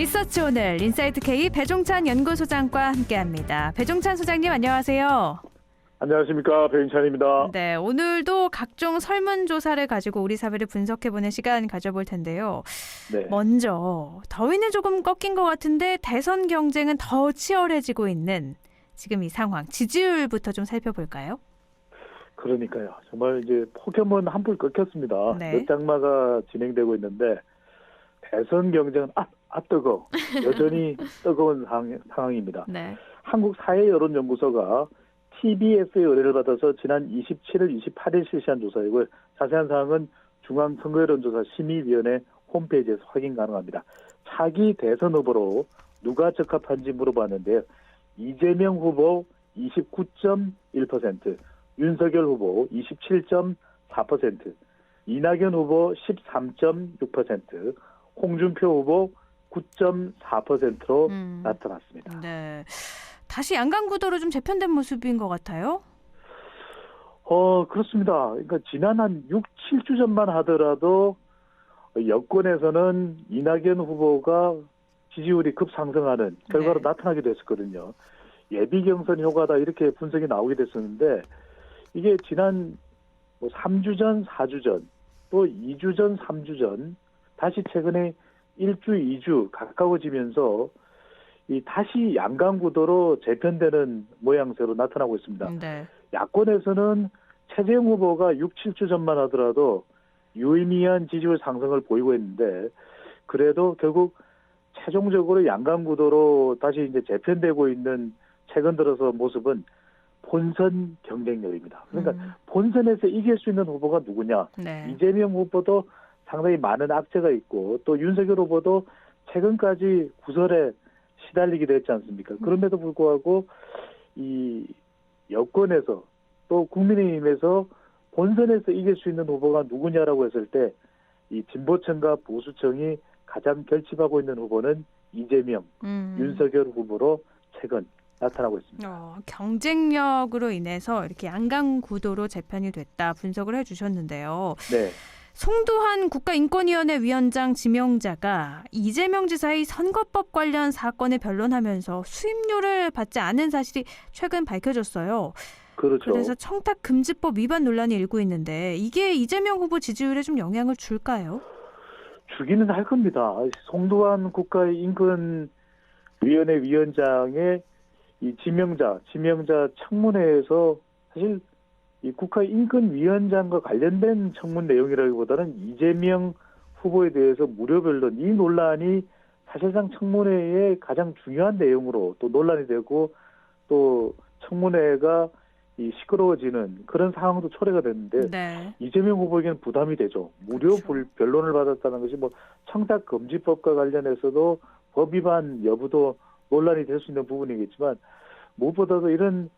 리서치 오늘 인사이트 K 배종찬 연구소장과 함께합니다. 배종찬 소장님 안녕하세요. 안녕하십니까, 배인찬입니다. 네, 오늘도 각종 설문조사를 가지고 우리 사회를 분석해보는 시간 가져볼 텐데요. 네. 먼저 더위는 조금 꺾인 것 같은데 대선 경쟁은 더 치열해지고 있는 지금 이 상황, 지지율부터 좀 살펴볼까요? 그러니까요. 정말 이제 폭염은 한풀 꺾였습니다. 네. 몇 장마가 진행되고 있는데 대선 경쟁은 뜨거워. 여전히 뜨거운 상황입니다. 네. 한국사회여론연구소가 TBS의 의뢰를 받아서 지난 27일, 28일 실시한 조사이고요. 자세한 사항은 중앙선거여론조사 심의위원회 홈페이지에서 확인 가능합니다. 차기 대선 후보로 누가 적합한지 물어봤는데요. 이재명 후보 29.1%, 윤석열 후보 27.4%, 이낙연 후보 13.6%, 홍준표 후보 9.4%로 나타났습니다. 네. 다시 양강구도로 좀 재편된 모습인 것 같아요. 그렇습니다. 그러니까 지난 한 6, 7주 전만 하더라도 여권에서는 이낙연 후보가 지지율이 급상승하는 결과로 나타나기도 했었거든요. 예비 경선 효과다 이렇게 분석이 나오게 됐었는데 이게 지난 3주 전, 4주 전, 또 2주 전, 3주 전, 다시 최근에 1주, 2주 가까워지면서 다시 양강구도로 재편되는 모양새로 나타나고 있습니다. 네. 야권에서는 최재형 후보가 6, 7주 전만 하더라도 유의미한 지지율 상승을 보이고 있는데 그래도 결국 최종적으로 양강구도로 다시 이제 재편되고 있는 최근 들어서 모습은 본선 경쟁력입니다. 그러니까 본선에서 이길 수 있는 후보가 누구냐? 네. 이재명 후보도 상당히 많은 악재가 있고 또 윤석열 후보도 최근까지 구설에 시달리기도 했지 않습니까? 그럼에도 불구하고 이 여권에서 또 국민의힘에서 본선에서 이길 수 있는 후보가 누구냐라고 했을 때 이 진보층과 보수층이 가장 결집하고 있는 후보는 이재명, 윤석열 후보로 최근 나타나고 있습니다. 경쟁력으로 인해서 이렇게 양강구도로 재편이 됐다 분석을 해주셨는데요. 네. 송두환 국가인권위원회 위원장 지명자가 이재명 지사의 선거법 관련 사건을 변론하면서 수임료를 받지 않은 사실이 최근 밝혀졌어요. 그렇죠. 그래서 청탁금지법 위반 논란이 일고 있는데 이게 이재명 후보 지지율에 좀 영향을 줄까요? 주기는 할 겁니다. 송두환 국가인권위원회 위원장의 이 지명자 청문회에서 사실 이 국가인권위원장과 관련된 청문 내용이라기보다는 이재명 후보에 대해서 무료 변론, 이 논란이 사실상 청문회의 가장 중요한 내용으로 또 논란이 되고 또 청문회가 이 시끄러워지는 그런 상황도 초래가 됐는데 네. 이재명 후보에게는 부담이 되죠. 무료 그렇죠. 변론을 받았다는 것이 청탁금지법과 관련해서도 법 위반 여부도 논란이 될 수 있는 부분이겠지만 무엇보다도 이런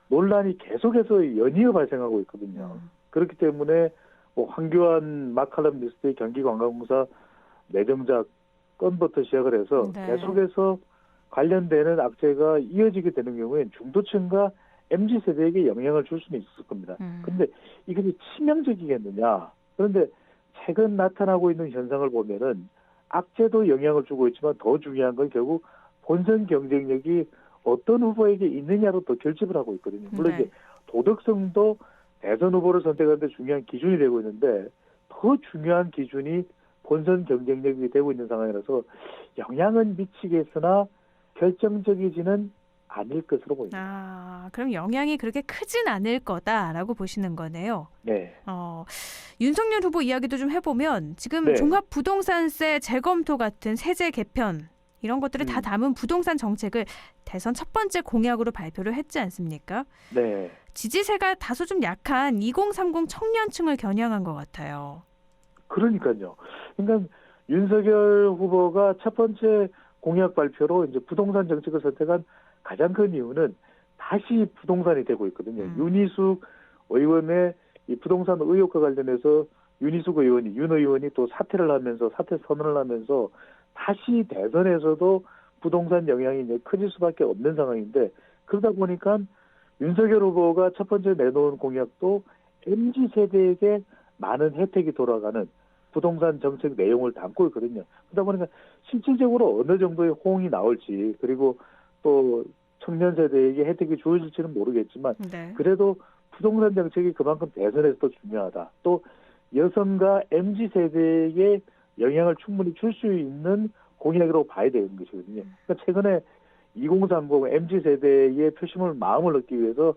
논란이 계속해서 연이어 발생하고 있거든요. 그렇기 때문에 황교안 마칼럼니스트의 경기관광공사 내정자 건부터 시작을 해서 계속해서 관련되는 악재가 이어지게 되는 경우엔 중도층과 MZ세대에게 영향을 줄 수는 있을 겁니다. 그런데 이것이 치명적이겠느냐. 그런데 최근 나타나고 있는 현상을 보면은 악재도 영향을 주고 있지만 더 중요한 건 결국 본선 경쟁력이 어떤 후보에게 있느냐로 또 결집을 하고 있거든요. 물론 이제 도덕성도 대선 후보를 선택하는 데 중요한 기준이 되고 있는데 더 중요한 기준이 본선 경쟁력이 되고 있는 상황이라서 영향은 미치겠으나 결정적이지는 않을 것으로 보입니다. 그럼 영향이 그렇게 크진 않을 거다라고 보시는 거네요. 네. 윤석열 후보 이야기도 좀 해보면 지금 종합부동산세 재검토 같은 세제 개편 이런 것들을 다 담은 부동산 정책을 대선 첫 번째 공약으로 발표를 했지 않습니까? 네. 지지세가 다소 좀 약한 2030 청년층을 겨냥한 것 같아요. 그러니까요. 그러니까 윤석열 후보가 첫 번째 공약 발표로 이제 부동산 정책을 선택한 가장 큰 이유는 다시 부동산이 되고 있거든요. 윤희숙 의원의 이 부동산 의혹과 관련해서 윤희숙 의원이, 윤 의원이 또 사퇴 선언을 하면서 다시 대선에서도 부동산 영향이 이제 커질 수밖에 없는 상황인데 그러다 보니까 윤석열 후보가 첫 번째 내놓은 공약도 MZ세대에게 많은 혜택이 돌아가는 부동산 정책 내용을 담고 있거든요. 그러다 보니까 실질적으로 어느 정도의 호응이 나올지, 그리고 또 청년 세대에게 혜택이 주어질지는 모르겠지만 네. 그래도 부동산 정책이 그만큼 대선에서 또 중요하다. 또 여성과 MZ 세대에게 영향을 충분히 줄 수 있는 공약이라고 봐야 되는 것이거든요. 그러니까 최근에 2030 MZ 세대의 표심을 마음을 얻기 위해서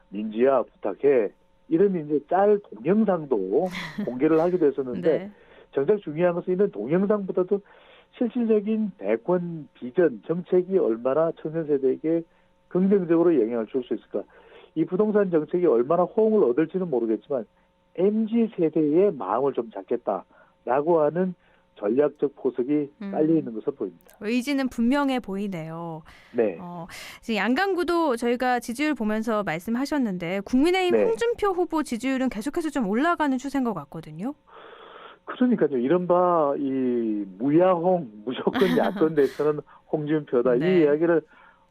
민지야 부탁해 이런 이제 짤 동영상도 공개를 하기도 했었는데 네. 정작 중요한 것은 이런 동영상보다도 실질적인 대권 비전 정책이 얼마나 청년 세대에게 긍정적으로 영향을 줄 수 있을까. 이 부동산 정책이 얼마나 호응을 얻을지는 모르겠지만 MZ 세대의 마음을 좀 잡겠다라고 하는 전략적 포석이 깔려 있는 것으로 보입니다. 의지는 분명해 보이네요. 네. 지금 양강구도 저희가 지지율 보면서 말씀하셨는데 국민의힘 네. 홍준표 후보 지지율은 계속해서 좀 올라가는 추세인 것 같거든요. 그러니까요. 이른바 이 무야홍 무조건 야권 대표는 홍준표다. 네. 이 이야기를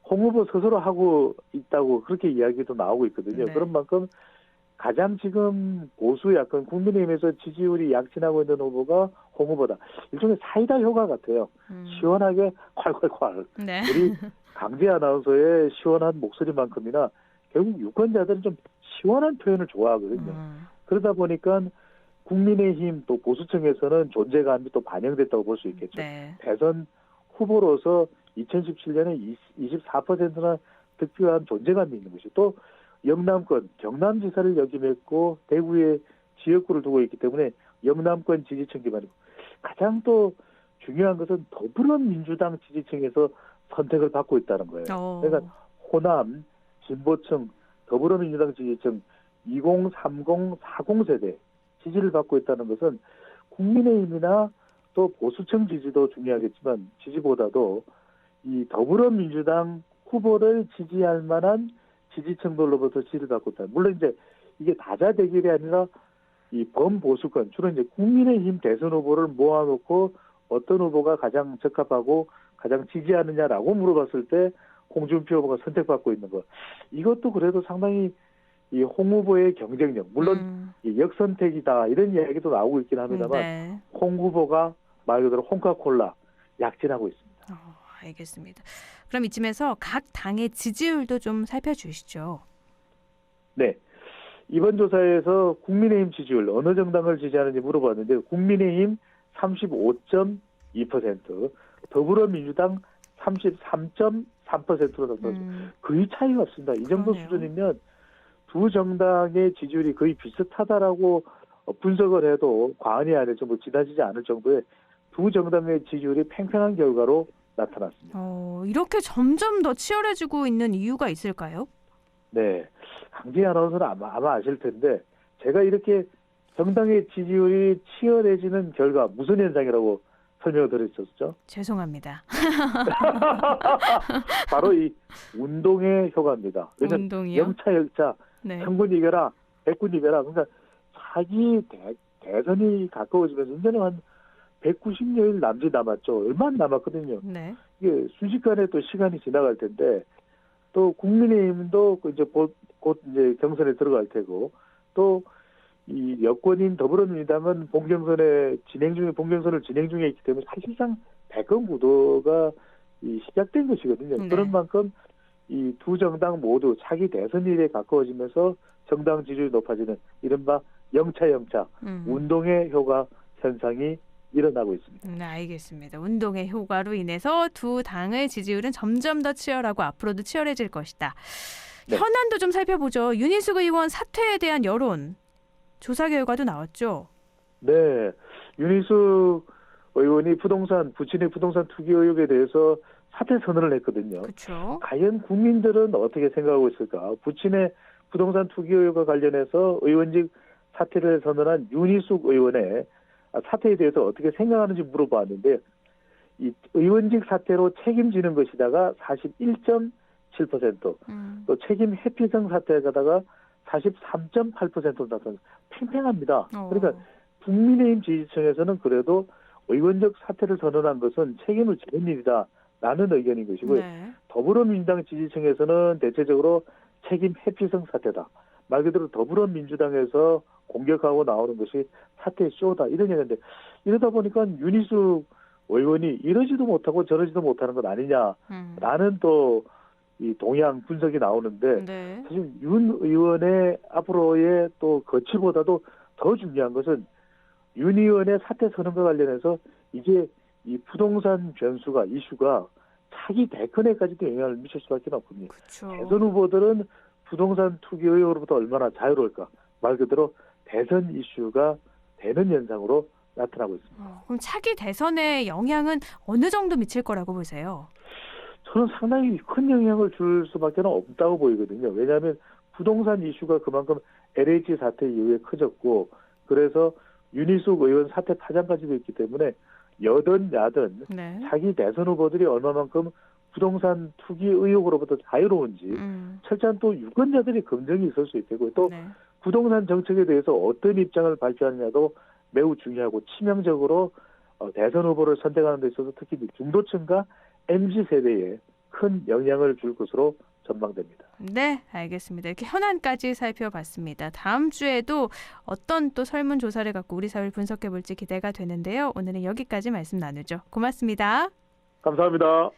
홍 후보 스스로 하고 있다고 그렇게 이야기도 나오고 있거든요. 네. 그런 만큼 가장 지금 보수 야권 국민의힘에서 지지율이 약진하고 있는 후보가 홍 후보다. 일종의 사이다 효과 같아요. 시원하게 콸콸콸. 네. 우리 강재 아나운서의 시원한 목소리만큼이나 결국 유권자들은 좀 시원한 표현을 좋아하거든요. 그러다 보니까 국민의힘 또 보수층에서는 존재감이 또 반영됐다고 볼 수 있겠죠. 네. 대선 후보로서 2017년에 24%나 득표한 존재감이 있는 것이 또 영남권 경남지사를 역임했고 대구에 지역구를 두고 있기 때문에 영남권 지지층 기반이고 가장 또 중요한 것은 더불어민주당 지지층에서 선택을 받고 있다는 거예요. 그러니까 호남 진보층 더불어민주당 지지층 2030, 40 세대 지지를 받고 있다는 것은 국민의힘이나 또 보수층 지지도 중요하겠지만 지지보다도 이 더불어민주당 후보를 지지할 만한 지지층들로부터 지지를 받고 있다. 물론 이제 이게 다자 대결이 아니라 이 범보수권 주로 이제 국민의힘 대선 후보를 모아놓고 어떤 후보가 가장 적합하고 가장 지지하느냐라고 물어봤을 때 홍준표 후보가 선택받고 있는 것. 이것도 그래도 상당히 이 홍 후보의 경쟁력, 물론 이 역선택이다 이런 이야기도 나오고 있긴 합니다만 네. 홍 후보가 말 그대로 홍카콜라 약진하고 있습니다. 알겠습니다. 그럼 이쯤에서 각 당의 지지율도 좀 살펴주시죠. 네. 이번 조사에서 국민의힘 지지율 어느 정당을 지지하는지 물어봤는데 국민의힘 35.2%, 더불어민주당 33.3%로 나타났습니다. 거의 차이가 없습니다. 이 정도 그러네요. 수준이면 두 정당의 지지율이 거의 비슷하다라고 분석을 해도 과언이 아닐 정도 지나치지 않을 정도의 두 정당의 지지율이 팽팽한 결과로 나타났습니다. 이렇게 점점 더 치열해지고 있는 이유가 있을까요? 네, 강재 아나운서는 아마 아실 텐데 제가 이렇게 정당의 지지율이 치열해지는 결과 무슨 현상이라고 설명을 드렸었죠? 죄송합니다. 바로 이 운동의 효과입니다. 왜냐하면 운동이요? 영차 네. 천군 이겨라, 백군 이겨라. 그러니까 자기 대선이 가까워지면서 이제는 한 190여일 남짓 남았죠. 얼마 안 남았거든요. 네. 이게 순식간에 또 시간이 지나갈 텐데 또 국민의힘도 이제 곧 이제 경선에 들어갈 테고 또 이 여권인 더불어민주당은 본경선을 진행 중에 있기 때문에 사실상 대권 구도가 시작된 것이거든요. 네. 그런 만큼 이 두 정당 모두 차기 대선일에 가까워지면서 정당 지지율이 높아지는 이른바 영차 운동의 효과 현상이 일어나고 있습니다. 네, 알겠습니다. 운동의 효과로 인해서 두 당의 지지율은 점점 더 치열하고 앞으로도 치열해질 것이다. 네. 현안도 좀 살펴보죠. 윤희숙 의원 사퇴에 대한 여론 조사 결과도 나왔죠. 네, 윤희숙 의원이 부친의 부동산 투기 의혹에 대해서 사퇴 선언을 했거든요. 그렇죠. 과연 국민들은 어떻게 생각하고 있을까? 부친의 부동산 투기 의혹과 관련해서 의원직 사퇴를 선언한 윤희숙 의원의 사퇴에 대해서 어떻게 생각하는지 물어봤는데 이 의원직 사퇴로 책임지는 것이다가 41.7%, 또 책임 회피성 사퇴에 가다가 43.8%로 나타났습니다. 팽팽합니다. 그러니까 국민의힘 지지층에서는 그래도 의원적 사퇴를 선언한 것은 책임을 지는 일이다라는 의견인 것이고요. 네. 더불어민주당 지지층에서는 대체적으로 책임 회피성 사퇴다. 말 그대로 더불어민주당에서 공격하고 나오는 것이 사퇴의 쇼다 이런 얘기인데 이러다 보니까 윤희숙 의원이 이러지도 못하고 저러지도 못하는 것 아니냐라는 또 이 동향 분석이 나오는데 네. 사실 윤 의원의 앞으로의 또 거취보다도 더 중요한 것은 윤 의원의 사퇴 선언과 관련해서 이제 이 부동산 변수가 이슈가 차기 대권에까지도 영향을 미칠 수밖에 없습니다. 그쵸. 대선 후보들은 부동산 투기 의혹으로부터 얼마나 자유로울까 말 그대로 대선 이슈가 되는 현상으로 나타나고 있습니다. 그럼 차기 대선에 영향은 어느 정도 미칠 거라고 보세요? 저는 상당히 큰 영향을 줄 수밖에 없다고 보이거든요. 왜냐하면 부동산 이슈가 그만큼 LH 사태 이후에 커졌고 그래서 윤희숙 의원 사태 파장까지도 있기 때문에 여든 야든 네. 자기 대선 후보들이 얼마만큼 부동산 투기 의혹으로부터 자유로운지 철저한 또 유권자들이 검증이 있을 수 있고 또 네. 부동산 정책에 대해서 어떤 입장을 발표하느냐도 매우 중요하고 치명적으로 대선 후보를 선택하는 데 있어서 특히 중도층과 MZ세대에 큰 영향을 줄 것으로 전망됩니다. 네, 알겠습니다. 이렇게 현안까지 살펴봤습니다. 다음 주에도 어떤 또 설문조사를 갖고 우리 사회를 분석해 볼지 기대가 되는데요. 오늘은 여기까지 말씀 나누죠. 고맙습니다. 감사합니다.